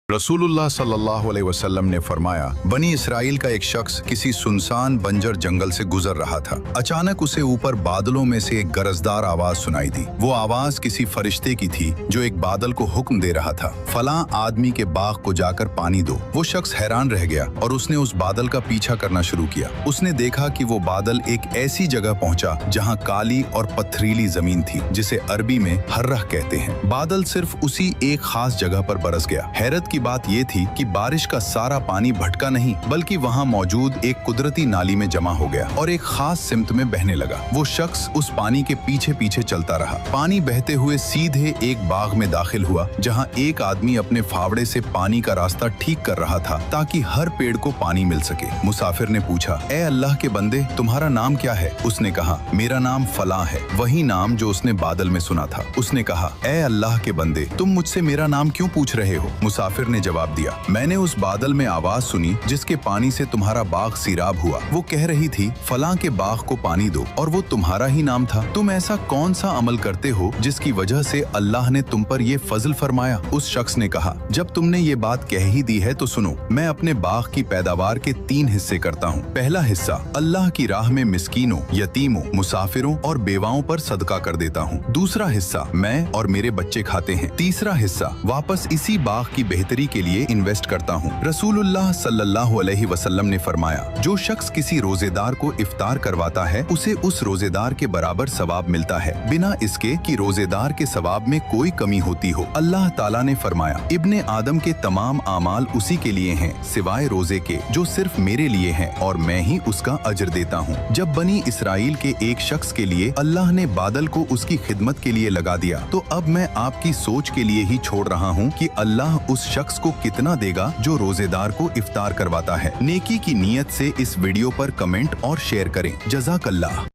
रसूलुल्लाह सल्लल्लाहु अलैहि वसल्लम ने फरमाया, बनी इसराइल का एक शख्स किसी सुनसान बंजर जंगल से गुजर रहा था। अचानक उसे ऊपर बादलों में से एक गरजदार आवाज सुनाई दी। वो आवाज किसी फरिश्ते की थी जो एक बादल को हुक्म दे रहा था, फलां आदमी के बाग को जाकर पानी दो। वो शख्स हैरान रह गया और उसने उस बादल का पीछा करना शुरू किया। उसने देखा कि वो बादल एक ऐसी जगह पहुंचा जहां काली और पथरीली जमीन थी, जिसे अरबी में हर्रह कहते हैं। बादल सिर्फ उसी एक खास जगह पर बरस गया। हैरत की बात यह थी कि बारिश का सारा पानी भटका नहीं, बल्कि वहां मौजूद एक कुदरती नाली में जमा हो गया और एक खास सिमत में बहने लगा। वो शख्स उस पानी के पीछे पीछे चलता रहा। पानी बहते हुए सीधे एक बाग में दाखिल हुआ, जहां एक आदमी अपने फावड़े से पानी का रास्ता ठीक कर रहा था ताकि हर पेड़ को पानी मिल सके। मुसाफिर ने पूछा, ए अल्लाह के बंदे, तुम्हारा नाम क्या है? उसने कहा, मेरा नाम फलां है। वही नाम जो उसने बादल में सुना था। उसने कहा, ए अल्लाह के बंदे, तुम मुझसे मेरा नाम क्यों पूछ रहे हो? मुसाफिर ने जवाब दिया, मैंने उस बादल में आवाज सुनी जिसके पानी से तुम्हारा बाग सीराब हुआ। वो कह रही थी, फलां के बाग को पानी दो, और वो तुम्हारा ही नाम था। तुम ऐसा कौन सा अमल करते हो जिसकी वजह से अल्लाह ने तुम पर ये फजल फरमाया? उस शख्स ने कहा, जब तुमने ये बात कह ही दी है तो सुनो, मैं अपने बाग की पैदावार के 3 हिस्से करता हूँ। पहला हिस्सा अल्लाह की राह में मिस्कीनों, यतीमों, मुसाफिरों और बेवाओं पर सदका कर देता हूँ। दूसरा हिस्सा मैं और मेरे बच्चे खाते हैं। तीसरा हिस्सा वापस इसी बाग की बेहतरी के लिए इन्वेस्ट करता हूँ। रसूलुल्लाह सल्लल्लाहु अलैहि वसल्लम ने फरमाया, जो शख्स किसी रोजेदार को इफ्तार करवाता है, उसे उस रोजेदार के बराबर सवाब मिलता है, बिना इसके कि रोजेदार के सवाब में कोई कमी होती हो। अल्लाह ताला ने फरमाया, इब्ने आदम के तमाम आमाल उसी के लिए हैं, सिवाय रोजे के, जो सिर्फ मेरे लिए हैं, और मैं ही उसका अजर देता हूँ। जब बनी इसराइल के एक शख्स के लिए अल्लाह ने बादल को उसकी खिदमत के लिए लगा दिया, तो अब मैं आपकी सोच के लिए ही छोड़ रहा हूँ कि अल्लाह उस शख्स को कितना देगा जो रोजेदार को इफ्तार करवाता है। नेकी की नीयत से इस वीडियो पर कमेंट और शेयर करें। जज़ाकल्लाह।